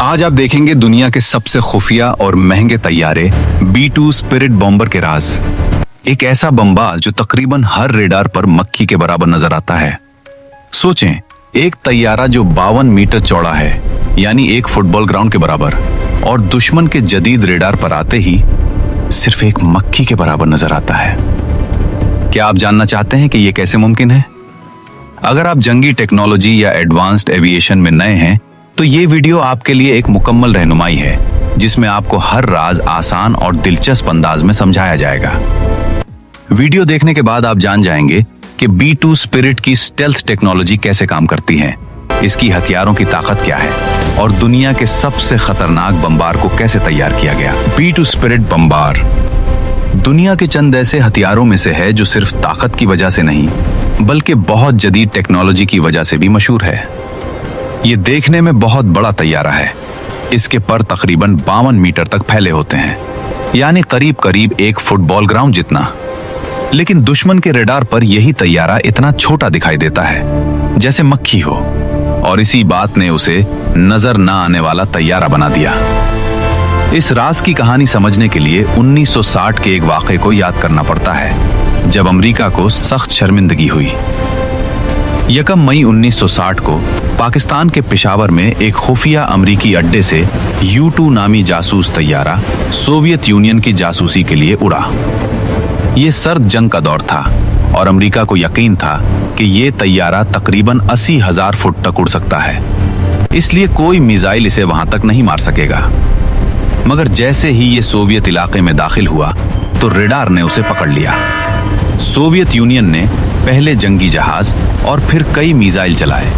आज आप देखेंगे दुनिया के सबसे खुफिया और महंगे तैयारे B-2 स्पिरिट बॉम्बर के राज। एक ऐसा बमबाज जो तकरीबन हर रेडार पर मक्खी के बराबर नजर आता है। सोचें, एक तैयारा जो 52 मीटर चौड़ा है, यानी एक फुटबॉल ग्राउंड के बराबर, और दुश्मन के जदीद रेडार पर आते ही सिर्फ एक मक्खी के बराबर नजर आता है। क्या आप जानना चाहते हैं कि यह कैसे मुमकिन है? अगर आप जंगी टेक्नोलॉजी या एडवांस्ड एविएशन में नए हैं तो ये वीडियो आपके लिए एक मुकम्मल रहनुमाई है, जिसमें आपको हर राज आसान और दिलचस्प अंदाज में समझाया जाएगा। वीडियो देखने के बाद आप जान जाएंगे कि B-2 स्पिरिट की स्टेल्थ टेक्नोलॉजी कैसे काम करती है, इसकी हथियारों की ताकत क्या है और दुनिया के सबसे खतरनाक बमबार को कैसे तैयार किया गया। B-2 स्पिरिट बमबार दुनिया के चंद ऐसे हथियारों में से है जो सिर्फ ताकत की वजह से नहीं, बल्कि बहुत जदीद टेक्नोलॉजी की वजह से भी मशहूर है। ये देखने में बहुत बड़ा तैयारा है। इसके पर तकरीबन 52 मीटर तक फैले होते हैं, यानी करीब करीब एक फुटबॉल ग्राउंड जितना। लेकिन दुश्मन के रेडार पर यही तैयारा इतना छोटा दिखाई देता है, जैसे मक्खी हो, और इसी बात ने उसे नजर न आने वाला तैयारा बना दिया। इस राज की कहानी समझने के लिए 1960 के एक वाक़े को याद करना पड़ता है, जब अमेरिका को सख्त शर्मिंदगी हुई। 1 मई 1960 को पाकिस्तान के पेशावर में एक खुफिया अमरीकी अड्डे से U-2 नामी जासूस तैयारा सोवियत यूनियन की जासूसी के लिए उड़ा। ये सर्द जंग का दौर था और अमेरिका को यकीन था कि ये तैयारा तकरीबन 80,000 फुट तक उड़ सकता है, इसलिए कोई मिसाइल इसे वहां तक नहीं मार सकेगा। मगर जैसे ही ये सोवियत इलाके में दाखिल हुआ तो रेडार ने उसे पकड़ लिया। सोवियत यूनियन ने पहले जंगी जहाज और फिर कई मिसाइल चलाए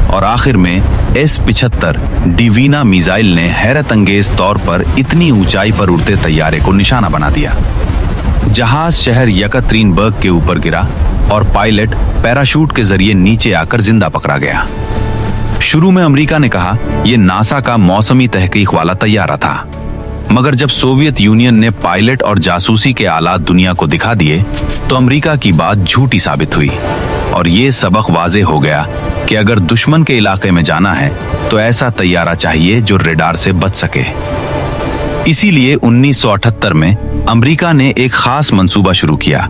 और आखिर में S-75 डिवीना मिसाइल ने हैरत अंगेज तौर पर इतनी ऊंचाई पर उड़ते तैयारे को निशाना बना दिया। जहाज शहर यकत्रीनबर्ग के ऊपर गिरा और पायलट पैराशूट के जरिए नीचे आकर जिंदा पकड़ा गया। शुरू में अमेरिका ने कहा यह नासा का मौसमी तहकीक वाला तैयारा था, मगर जब सोवियत यूनियन ने पायलट और जासूसी के आलात दुनिया को दिखा दिए तो अमेरिका की बात झूठी साबित हुई और ये सबक वाजे हो गया कि अगर दुश्मन के इलाके में जाना है तो ऐसा तैयारा चाहिए जो रेडार से बच सके। इसीलिए 1978 में अमेरिका ने एक खास मंसूबा शुरू किया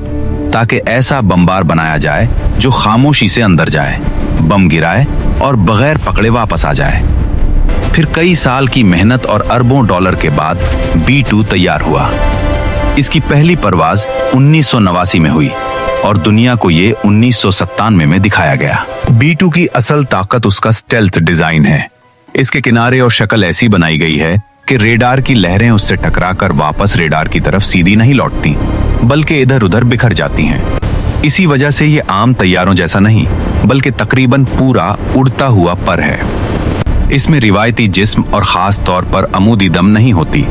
ताकि ऐसा बमबार बनाया जाए जो खामोशी से अंदर जाए, बम गिराए और बगैर पकड़े वापस आ जाए। फिर कई साल की मेहनत और अरबों डॉलर के बाद B-2 तैयार हुआ। इसकी पहली परवाज 1989 में हुई और दुनिया को ये 1997 में दिखाया गया। B-2 की असल ताकत उसका स्टेल्थ डिजाइन है। इसके किनारे और शक्ल ऐसी बनाई गई है कि रेडार की लहरें उससे टकराकर वापस रेडार की तरफ सीधी नहीं लौटती, बल्कि इधर उधर बिखर जाती हैं। इसी वजह से ये आम तैयारों जैसा नहीं, बल्कि तकरीबन पूरा उड़ता हुआ पर है। इसमें रिवायती जिस्म और खास तौर पर अमूदी दम नहीं होती,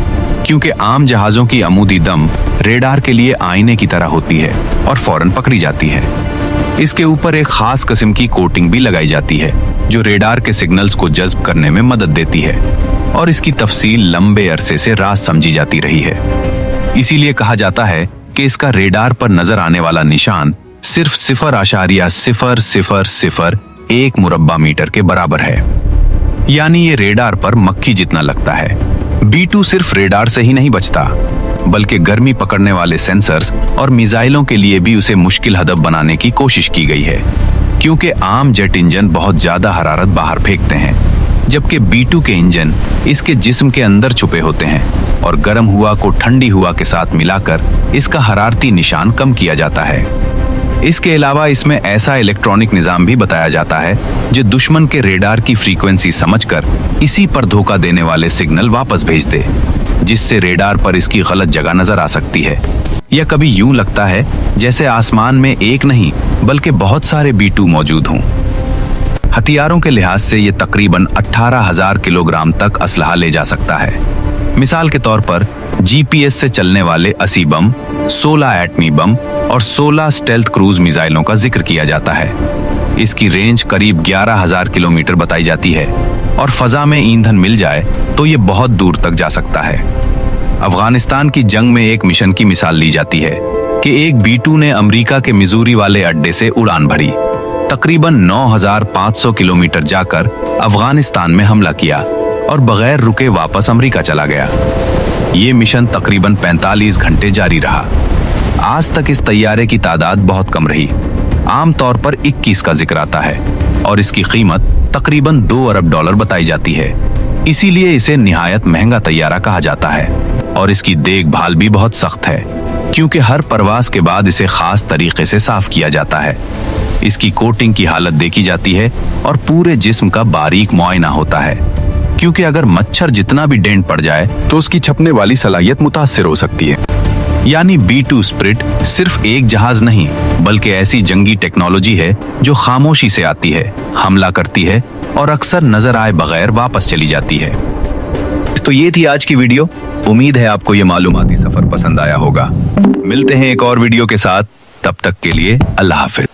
क्योंकि आम जहाजों की अमूदी दम रेडार के लिए आईने की तरह होती है और फौरन पकड़ी जाती है। इसके ऊपर एक खास किस्म की कोटिंग भी लगाई जाती है जो रेडार के सिग्नल्स को जज्ब करने में मदद देती है, और इसकी तफसील लंबे अरसे से राज समझी जाती रही है। इसीलिए कहा जाता है कि इसका रेडार पर नजर आने वाला निशान सिर्फ 0.0001 मुरब्बा मीटर के बराबर है, यानी ये रेडार पर मक्खी जितना लगता है। B-2 सिर्फ रेडार से ही नहीं बचता, बल्कि गर्मी पकड़ने वाले सेंसर्स और मिसाइलों के लिए भी उसे मुश्किल हदफ बनाने की कोशिश की गई है, क्योंकि आम जेट इंजन बहुत ज्यादा हरारत बाहर फेंकते हैं, जबकि B-2 के इंजन इसके जिस्म के अंदर छुपे होते हैं और गर्म हुआ को ठंडी हुआ के साथ मिलाकर इसका हरारती निशान कम किया जाता है। इसके अलावा इसमें ऐसा इलेक्ट्रॉनिक निजाम भी बताया जाता है जो दुश्मन के रेडार की फ्रीक्वेंसी समझकर इसी पर धोखा देने वाले सिग्नल वापस भेज दे, जिससे रेडार पर इसकी गलत जगह नजर आ सकती है, या कभी यूं लगता है जैसे आसमान में एक नहीं बल्कि बहुत सारे B-2 मौजूद हों। हथियारों के लिहाज से ये तकरीबन 18,000 किलोग्राम तक असलहा ले जा सकता है। मिसाल के तौर पर GPS से चलने वाले 80 बम, 16 एटमी बम और 16 स्टेल्थ क्रूज मिसाइलों का जिक्र किया जाता है। इसकी रेंज करीब 11,000 किलोमीटर बताई जाती है और फजा में ईंधन मिल जाए तो ये बहुत दूर तक जा सकता है। अफगानिस्तान की जंग में एक मिशन की मिसाल ली जाती है कि एक B-2 ने अमेरिका के मिजूरी वाले अड्डे से उड़ान भरी, तकरीबन 9,500 किलोमीटर जाकर अफगानिस्तान में हमला किया और बगैर रुके वापस अमेरिका चला गया। ये मिशन तकरीबन 45 घंटे जारी रहा। आज तक इस तैयारे की तादाद बहुत कम रही, आमतौर पर 21 का जिक्र आता है और इसकी कीमत तकरीबन $2 अरब बताई जाती है। इसीलिए इसे निहायत महंगा तैयारा कहा जाता है और इसकी देखभाल भी बहुत सख्त है, क्योंकि हर परवाज के बाद इसे खास तरीके से साफ किया जाता है। इसकी कोटिंग की हालत देखी जाती है और पूरे जिस्म का बारीक मुआयना होता है, क्योंकि अगर मच्छर जितना भी डेंट पड़ जाए तो उसकी छपने वाली सलाहियत मुतासिर हो सकती है। यानी B2 स्पिरिट सिर्फ एक जहाज नहीं, बल्कि ऐसी जंगी टेक्नोलॉजी है जो खामोशी से आती है, हमला करती है और अक्सर नजर आए बगैर वापस चली जाती है। तो ये थी आज की वीडियो। उम्मीद है आपको ये मालूमाती सफर पसंद आया होगा। मिलते हैं एक और वीडियो के साथ, तब तक के लिए अल्लाह हाफिज।